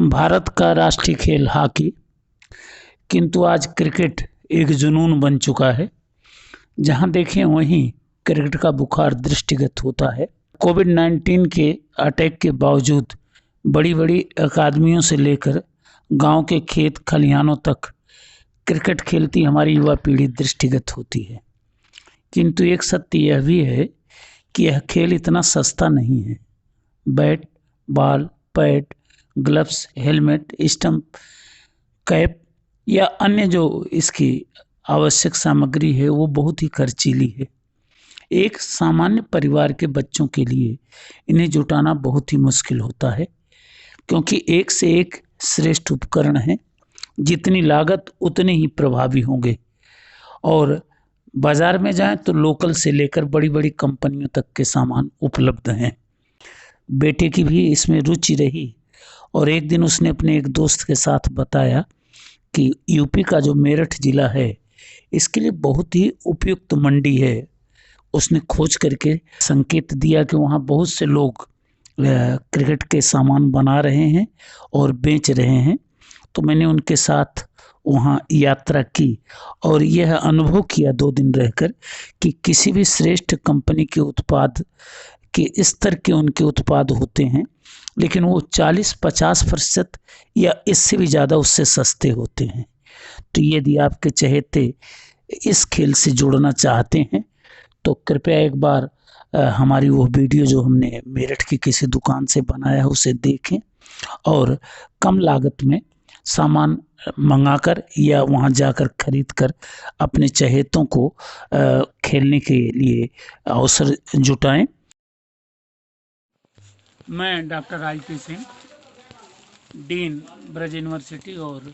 भारत का राष्ट्रीय खेल हॉकी, किंतु आज क्रिकेट एक जुनून बन चुका है। जहां देखें वहीं क्रिकेट का बुखार दृष्टिगत होता है। कोविड-19 के अटैक के बावजूद बड़ी बड़ी अकादमियों से लेकर गांव के खेत खलिहानों तक क्रिकेट खेलती हमारी युवा पीढ़ी दृष्टिगत होती है। किंतु एक सत्य यह भी है कि यह खेल इतना सस्ता नहीं है। Bat, ball, pad, gloves, helmet, stump, cap या अन्य जो इसकी आवश्यक सामग्री है वो बहुत ही खर्चीली है। एक सामान्य परिवार के बच्चों के लिए इन्हें जुटाना बहुत ही मुश्किल होता है, क्योंकि एक से एक श्रेष्ठ उपकरण हैं। जितनी लागत उतने ही प्रभावी होंगे। और बाज़ार में जाएं तो लोकल से लेकर बड़ी बड़ी कंपनियों तक के सामान उपलब्ध हैं। बेटे की भी इसमें रुचि रही और एक दिन उसने अपने एक दोस्त के साथ बताया कि यूपी का जो मेरठ ज़िला है इसके लिए बहुत ही उपयुक्त मंडी है। उसने खोज करके संकेत दिया कि वहाँ बहुत से लोग क्रिकेट के सामान बना रहे हैं और बेच रहे हैं। तो मैंने उनके साथ वहाँ यात्रा की और यह अनुभव किया 2 दिन रहकर कि किसी भी श्रेष्ठ कंपनी के उत्पाद के स्तर के उनके उत्पाद होते हैं, लेकिन वो 40-50% या इससे भी ज़्यादा उससे सस्ते होते हैं। तो यदि आपके चहेते इस खेल से जुड़ना चाहते हैं तो कृपया एक बार हमारी वो वीडियो जो हमने मेरठ की किसी दुकान से बनाया है उसे देखें और कम लागत में सामान मंगाकर या वहाँ जाकर खरीद कर अपने चहेतों को खेलने के लिए अवसर जुटाएं। मैं doctor IP. Singh, dean Braj university और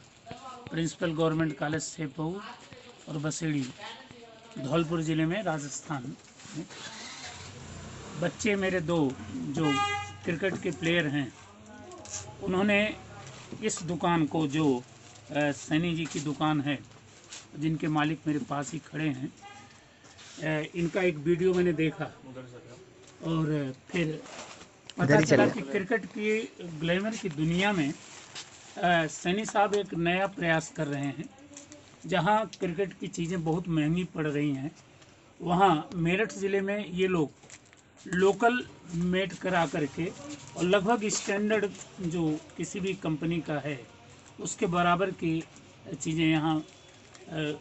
प्रिंसिपल गवर्नमेंट कॉलेज सेपऊ और बसेड़ी, धौलपुर ज़िले में, राजस्थान में। बच्चे मेरे 2 जो क्रिकेट के प्लेयर हैं, उन्होंने इस दुकान को, जो सैनी जी की दुकान है जिनके मालिक मेरे पास ही खड़े हैं, इनका एक वीडियो मैंने देखा और फिर पता चला कि क्रिकेट की ग्लैमर की दुनिया में सैनी साहब एक नया प्रयास कर रहे हैं। जहां क्रिकेट की चीज़ें बहुत महंगी पड़ रही हैं, वहां मेरठ ज़िले में ये लोग लोकल मेड करा करके और लगभग स्टैंडर्ड जो किसी भी कंपनी का है उसके बराबर की चीज़ें यहाँ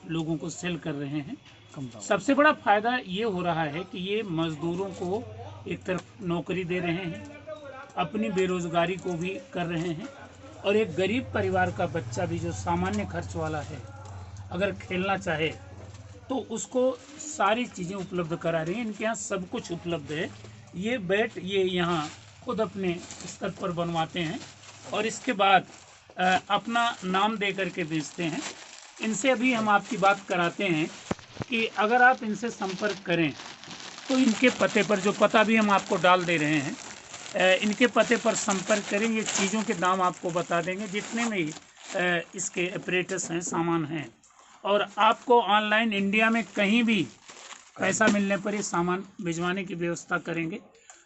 लोगों को सेल कर रहे हैं। सबसे बड़ा फ़ायदा ये हो रहा है कि ये मज़दूरों को एक तरफ नौकरी दे रहे हैं, अपनी बेरोज़गारी को भी कर रहे हैं, और एक गरीब परिवार का बच्चा भी जो सामान्य खर्च वाला है, अगर खेलना चाहे तो उसको सारी चीज़ें उपलब्ध करा रही हैं। इनके यहाँ सब कुछ उपलब्ध है। ये बैट ये यहाँ खुद अपने स्तर पर बनवाते हैं और इसके बाद अपना नाम दे करके बेचते हैं। इनसे अभी हम आपकी बात कराते हैं कि अगर आप इनसे संपर्क करें तो इनके पते पर, जो पता भी हम आपको डाल दे रहे हैं, इनके पते पर संपर्क करें। ये चीज़ों के दाम आपको बता देंगे जितने में इसके अपरेटस हैं, सामान हैं, और आपको ऑनलाइन इंडिया में कहीं भी पैसा मिलने पर ये सामान भिजवाने की व्यवस्था करेंगे।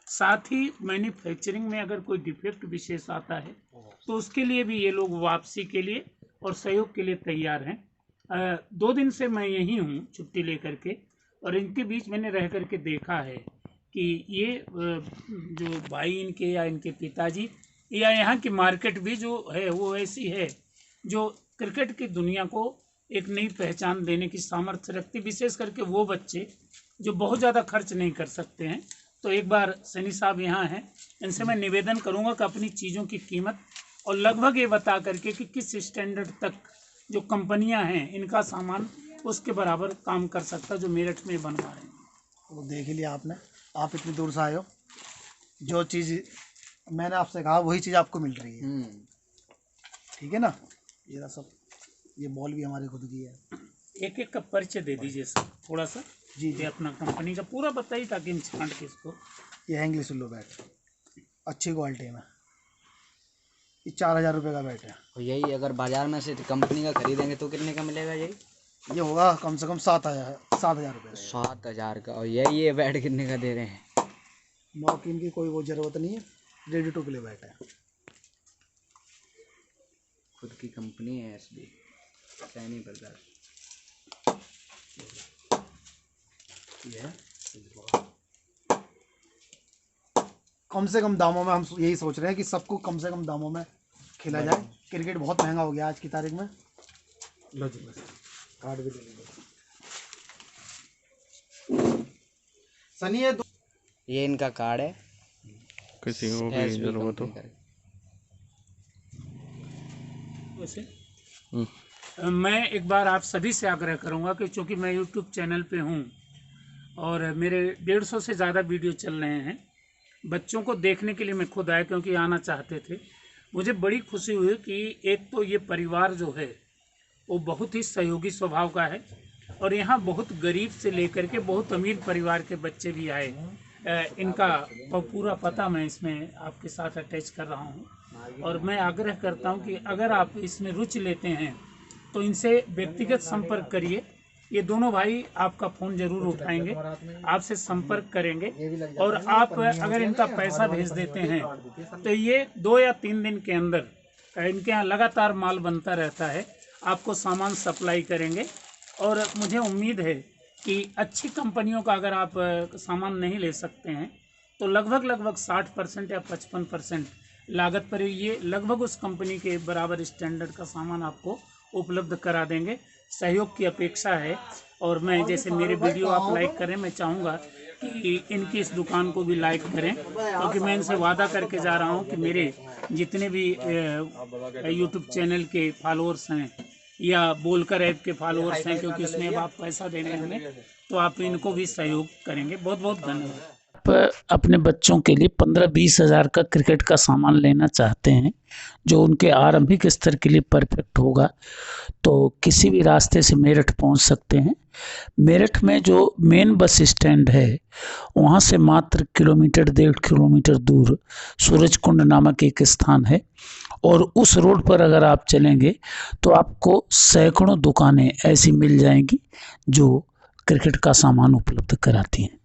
साथ ही मैन्युफैक्चरिंग में अगर कोई डिफेक्ट विशेष आता है तो उसके लिए भी ये लोग वापसी के लिए और सहयोग के लिए तैयार हैं। 2 दिन से मैं यहीं हूँ छुट्टी लेकर के, और इनके बीच मैंने रह करके देखा है कि ये जो भाई इनके या इनके पिताजी या यहाँ की मार्केट भी जो है वो ऐसी है जो क्रिकेट की दुनिया को एक नई पहचान देने की सामर्थ्य रखती, विशेष करके वो बच्चे जो बहुत ज़्यादा खर्च नहीं कर सकते हैं। तो एक बार सैनी साहब यहाँ हैं, इनसे मैं निवेदन करूँगा कि अपनी चीज़ों की कीमत और लगभग ये बता करके कि किस स्टैंडर्ड तक जो कंपनियाँ हैं इनका सामान उसके बराबर काम कर सकता है जो मेरठ में बनवा रहे हैं। वो देख ही लिया आपने, आप इतनी दूर से आए हो, जो चीज़ मैंने आपसे कहा वही चीज़ आपको मिल रही है। ठीक है ना। ये सब, ये बॉल भी हमारी खुद की है। एक एक का परिचय दे दीजिए सर, थोड़ा सा। जी ये अपना कंपनी का पूरा बताइए ताकि हम छांट के इसको। ये है इंग्लिश उल्लू बैट, अच्छी क्वालिटी में। ये 4000 रुपये का बैट है। और यही अगर बाजार में से कंपनी का खरीदेंगे तो कितने का मिलेगा? ये होगा कम से कम 7,000 रुपये। 7,000 का। और यही ये बैट कितने का दे रहे हैं? मौकिन की कोई वो ज़रूरत नहीं है, रेडी टू प्ले बैट है। खुद की कंपनी है एसबी सैनी ब्रदर्स। ये है। कम से कम दामों में हम यही सोच रहे हैं कि सबको कम से कम दामों में खेला जाए। क्रिकेट बहुत महंगा हो गया आज की तारीख में। लो जी बस कार्ड भी ले लीजिए सनी। ये इनका कार्ड है, किसी को भी SB जरूरत हो। कंपनी का। वैसे मैं एक बार आप सभी से आग्रह करूंगा कि चूंकि मैं YouTube चैनल पे हूं और मेरे 150 से ज़्यादा वीडियो चल रहे हैं, बच्चों को देखने के लिए मैं खुद आया क्योंकि आना चाहते थे। मुझे बड़ी खुशी हुई कि एक तो ये परिवार जो है वो बहुत ही सहयोगी स्वभाव का है और यहाँ बहुत गरीब से लेकर के बहुत अमीर परिवार के बच्चे भी आए। इनका पूरा पता मैं इसमें आपके साथ अटैच कर रहा हूँ और मैं आग्रह करता हूँ कि अगर आप इसमें रुचि लेते हैं तो इनसे व्यक्तिगत संपर्क करिए। ये दोनों भाई आपका फ़ोन ज़रूर उठाएंगे, आपसे संपर्क करेंगे और आप अगर इनका पैसा भेज देते हैं तो ये 2 या 3 दिन के अंदर इनके यहाँ लगातार माल बनता रहता है, आपको सामान सप्लाई करेंगे। और मुझे उम्मीद है कि अच्छी कंपनियों का अगर आप सामान नहीं ले सकते हैं तो लगभग 60% या 55% लागत पर ये लगभग उस कंपनी के बराबर स्टैंडर्ड का सामान आपको उपलब्ध करा देंगे। सहयोग की अपेक्षा है और मैं जैसे मेरे वीडियो आप लाइक करें, मैं चाहूँगा कि इनकी इस दुकान को भी लाइक करें क्योंकि मैं इनसे वादा करके जा रहा हूँ कि मेरे जितने भी यूट्यूब चैनल के फॉलोअर्स हैं या बोलकर ऐप के फॉलोअर्स हैं, क्योंकि इसमें आप पैसा दे रहे हैं तो आप इनको भी सहयोग करेंगे। बहुत बहुत धन्यवाद। आप अपने बच्चों के लिए 15-20 हज़ार का क्रिकेट का सामान लेना चाहते हैं जो उनके आरंभिक स्तर के लिए परफेक्ट होगा तो किसी भी रास्ते से मेरठ पहुंच सकते हैं। मेरठ में जो मेन बस स्टैंड है वहां से मात्र 1.5 किलोमीटर दूर सूरजकुंड नामक एक स्थान है और उस रोड पर अगर आप चलेंगे तो आपको सैकड़ों दुकानें ऐसी मिल जाएंगी जो क्रिकेट का सामान उपलब्ध कराती हैं।